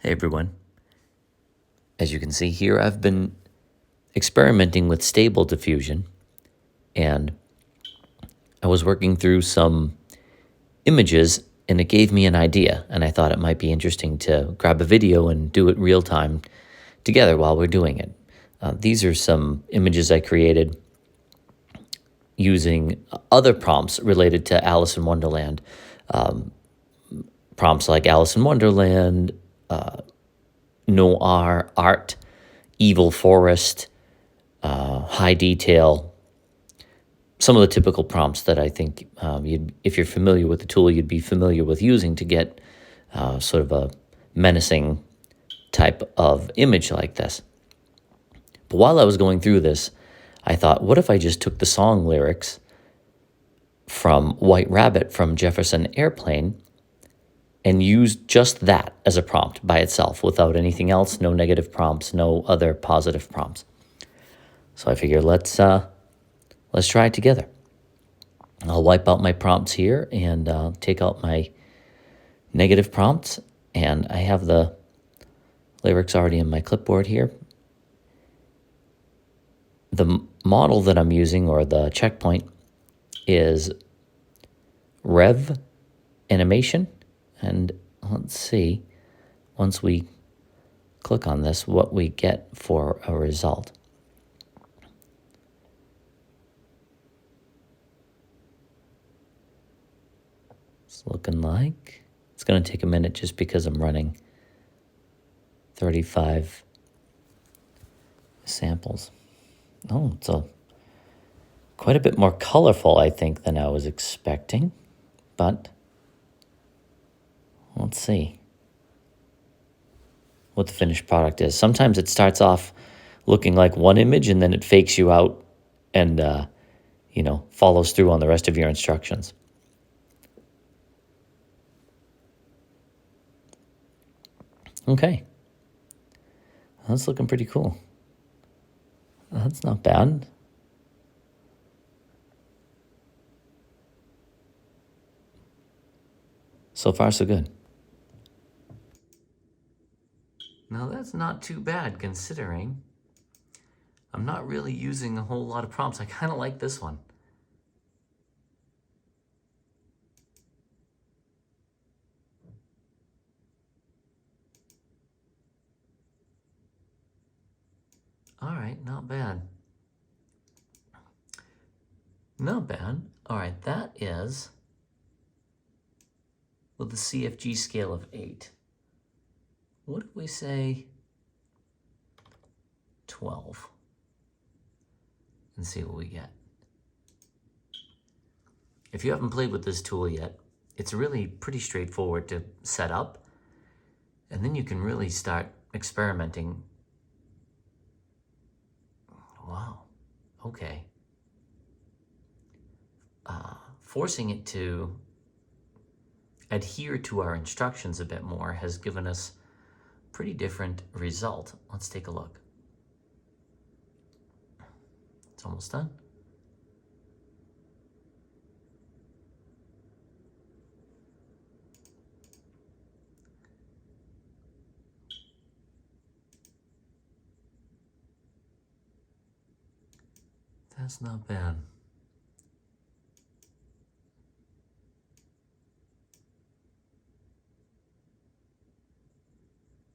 Hey everyone. As you can see here, I've been experimenting with Stable Diffusion, and I was working through some images and it gave me an idea, and I thought it might be interesting to grab a video and do it real time together while we're doing it. These are some images I created using other prompts related to Alice in Wonderland. Prompts like Alice in Wonderland, noir, art, evil forest, high detail, some of the typical prompts that I think, if you're familiar with the tool, you'd be familiar with using to get sort of a menacing type of image like this. But while I was going through this, I thought, what if I just took the song lyrics from White Rabbit from Jefferson Airplane and used just that as a prompt by itself without anything else, no negative prompts, no other positive prompts. So I figured let's try it together. I'll wipe out my prompts here and take out my negative prompts, and I have the lyrics already in my clipboard here. The model that I'm using, or the checkpoint, is Rev Animation, and let's see, once we click on this, what we get for a result. It's looking like it's going to take a minute just because I'm running 35 samples. Oh, it's quite a bit more colorful, I think, than I was expecting. But let's see what the finished product is. Sometimes it starts off looking like one image and then it fakes you out and, follows through on the rest of your instructions. Okay. That's looking pretty cool. That's not bad. So far, so good. Now, that's not too bad considering I'm not really using a whole lot of prompts. I kind of like this one. All right, not bad. Not bad. All right, that is with the CFG scale of 8. What if we say 12 and see what we get? If you haven't played with this tool yet, it's really pretty straightforward to set up, and then you can really start experimenting. Wow, okay. Forcing it to adhere to our instructions a bit more has given us a pretty different result. Let's take a look. It's almost done. That's not bad.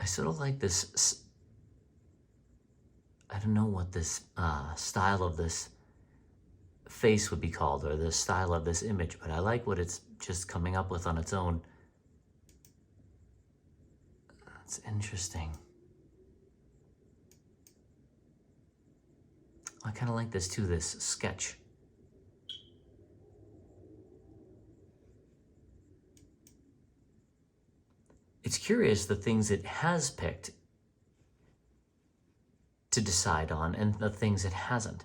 I sort of like this, I don't know what this style of this face would be called, or the style of this image, but I like what it's just coming up with on its own. That's interesting. I kind of like this too, this sketch. It's curious the things it has picked to decide on and the things it hasn't.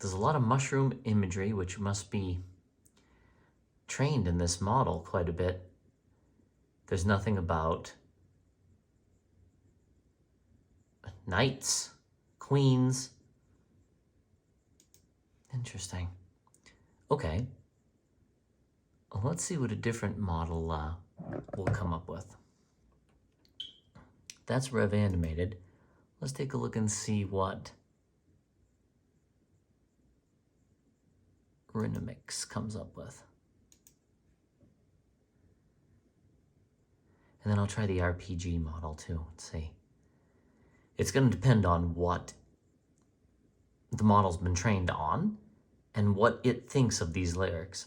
There's a lot of mushroom imagery, which must be trained in this model quite a bit. There's nothing about knights, queens. Interesting. Okay. Well, let's see what a different model will come up with. That's rev animated. Let's take a look and see what Rhythmix comes up with. And then I'll try the RPG model too and see. It's going to depend on what the model's been trained on and what it thinks of these lyrics.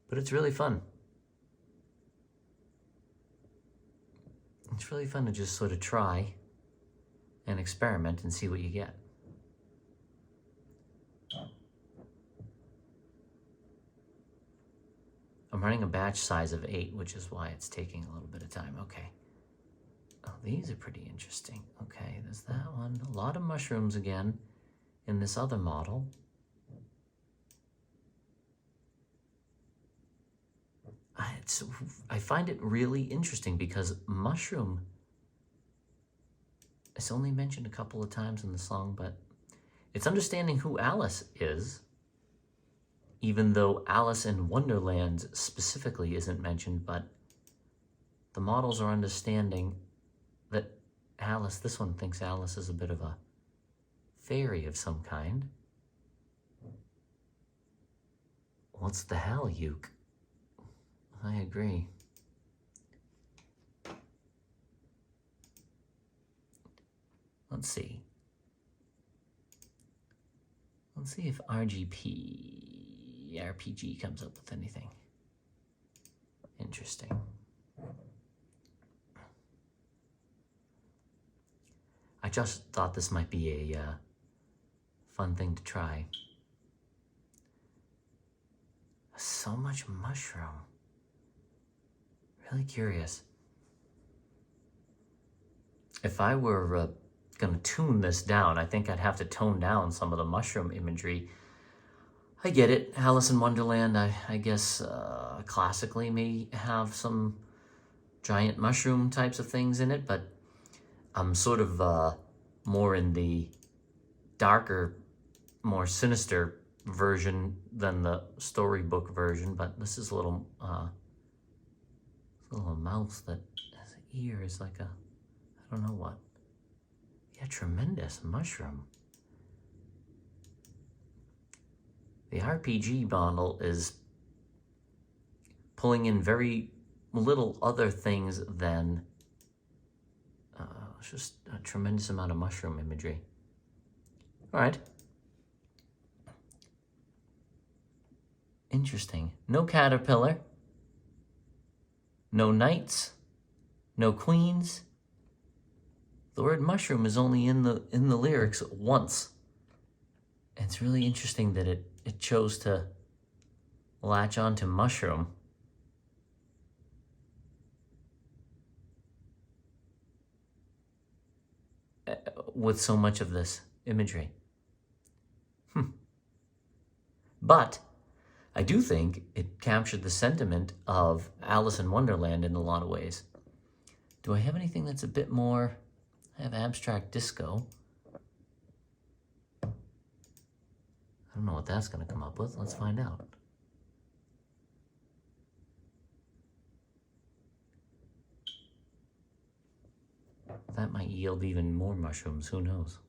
But it's really fun. It's really fun to just sort of try and experiment and see what you get. I'm running a batch size of 8, which is why it's taking a little bit of time. Okay. Oh, these are pretty interesting. Okay, there's that one. A lot of mushrooms again in this other model. I find it really interesting because mushroom is only mentioned a couple of times in the song, but it's understanding who Alice is, even though Alice in Wonderland specifically isn't mentioned, but the models are understanding that Alice, this one thinks Alice is a bit of a fairy of some kind. What's the hell, Uke? I agree. Let's see. Let's see if RPG comes up with anything interesting. I just thought this might be a fun thing to try. So much mushroom. Really curious. If I were gonna tune this down, I think I'd have to tone down some of the mushroom imagery. I get it. Alice in Wonderland, I guess classically may have some giant mushroom types of things in it, but I'm sort of more in the darker, more sinister version than the storybook version, but this is a little mouse that has ears like a, I don't know what. Yeah, tremendous mushroom. The RPG model is pulling in very little other things than just a tremendous amount of mushroom imagery. All right. Interesting. No caterpillar. No knights. No queens. The word mushroom is only in the lyrics once. And it's really interesting that it chose to latch on to mushroom. With so much of this imagery. But I do think it captured the sentiment of Alice in Wonderland in a lot of ways. Do I have anything that's a bit more? I have abstract disco. I don't know what that's going to come up with. Let's find out. That might yield even more mushrooms. Who knows?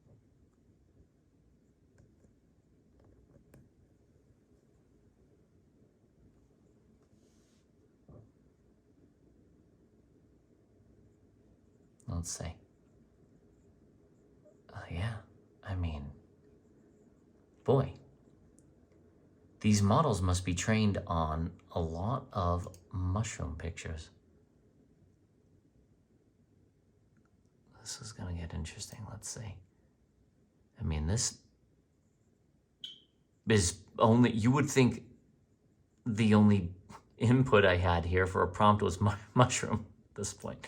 Let's see. Yeah, I mean, boy, these models must be trained on a lot of mushroom pictures. This is going to get interesting. Let's see. I mean, this is only, you would think the only input I had here for a prompt was mushroom at this point.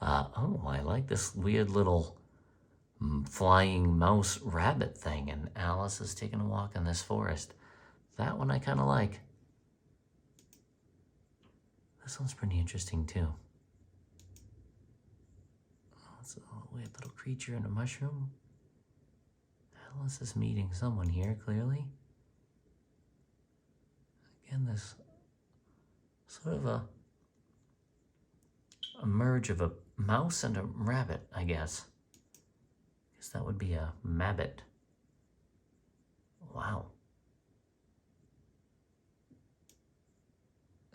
Oh, I like this weird little flying mouse rabbit thing, and Alice is taking a walk in this forest. That one I kind of like. This one's pretty interesting too. Oh, it's a weird little creature in a mushroom. Alice is meeting someone here, clearly. Again, this sort of a a merge of a mouse and a rabbit, I guess. I guess that would be a mabbit. Wow.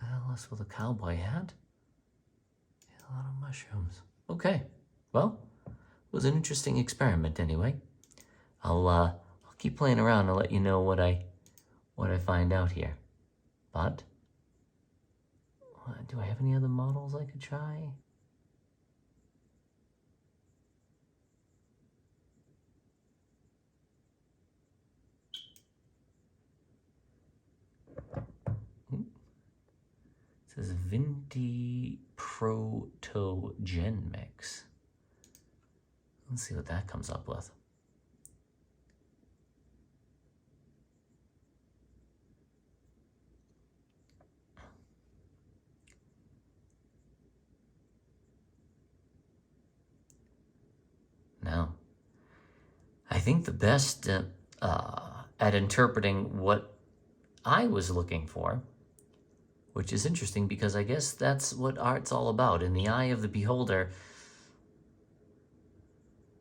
Alice with a cowboy hat. A lot of mushrooms. Okay. Well, it was an interesting experiment anyway. I'll keep playing around and let you know what I find out here. But do I have any other models I could try? It says Vinti Proto Gen Mix. Let's see what that comes up with. Now, I think the best at interpreting what I was looking for, which is interesting because I guess that's what art's all about. In the eye of the beholder,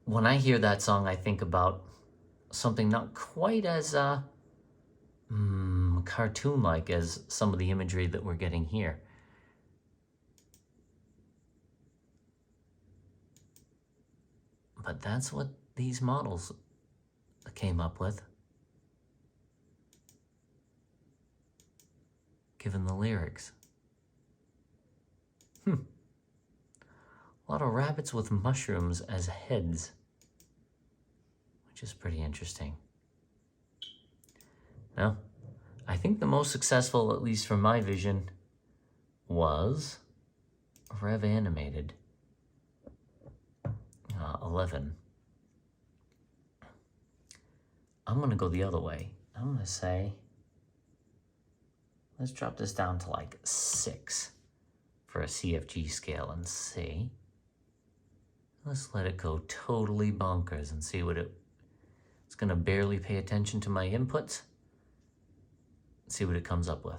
when I hear that song, I think about something not quite as cartoon-like as some of the imagery that we're getting here. But that's what these models came up with, given the lyrics. A lot of rabbits with mushrooms as heads, which is pretty interesting. Now, I think the most successful, at least from my vision, was Rev Animated 11. I'm gonna go the other way. I'm gonna say, let's drop this down to like 6 for a CFG scale and see. Let's let it go totally bonkers and see what it's gonna barely pay attention to my inputs. See what it comes up with.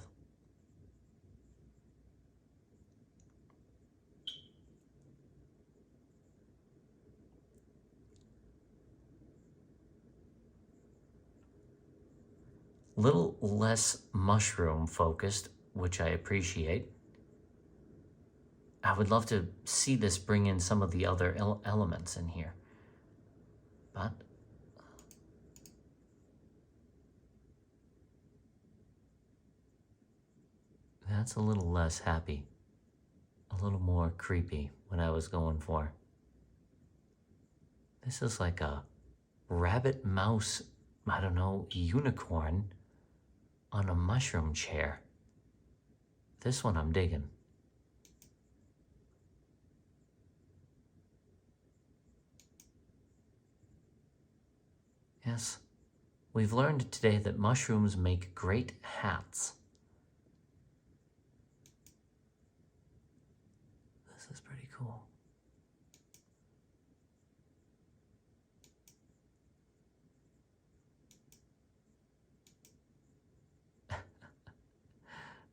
Little less mushroom focused, which I appreciate. I would love to see this bring in some of the other elements in here, but that's a little less happy, a little more creepy what I was going for. This is like a rabbit mouse, I don't know, unicorn on a mushroom chair. This one I'm digging. Yes, we've learned today that mushrooms make great hats. This is pretty cool.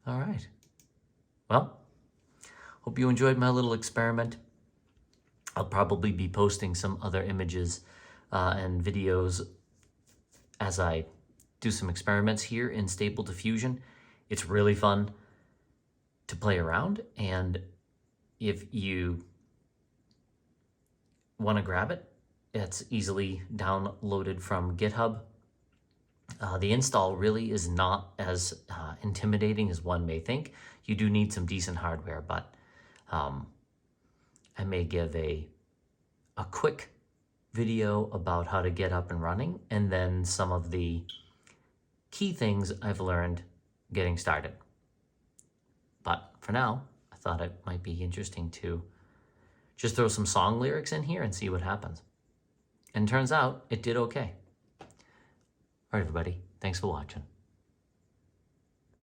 All right. Well, hope you enjoyed my little experiment. I'll probably be posting some other images and videos as I do some experiments here in Stable Diffusion. It's really fun to play around, and if you want to grab it, it's easily downloaded from GitHub. The install really is not as intimidating as one may think. You do need some decent hardware, but I may give a quick video about how to get up and running, and then some of the key things I've learned getting started. But for now, I thought it might be interesting to just throw some song lyrics in here and see what happens. And turns out it did okay. All right, everybody, thanks for watching.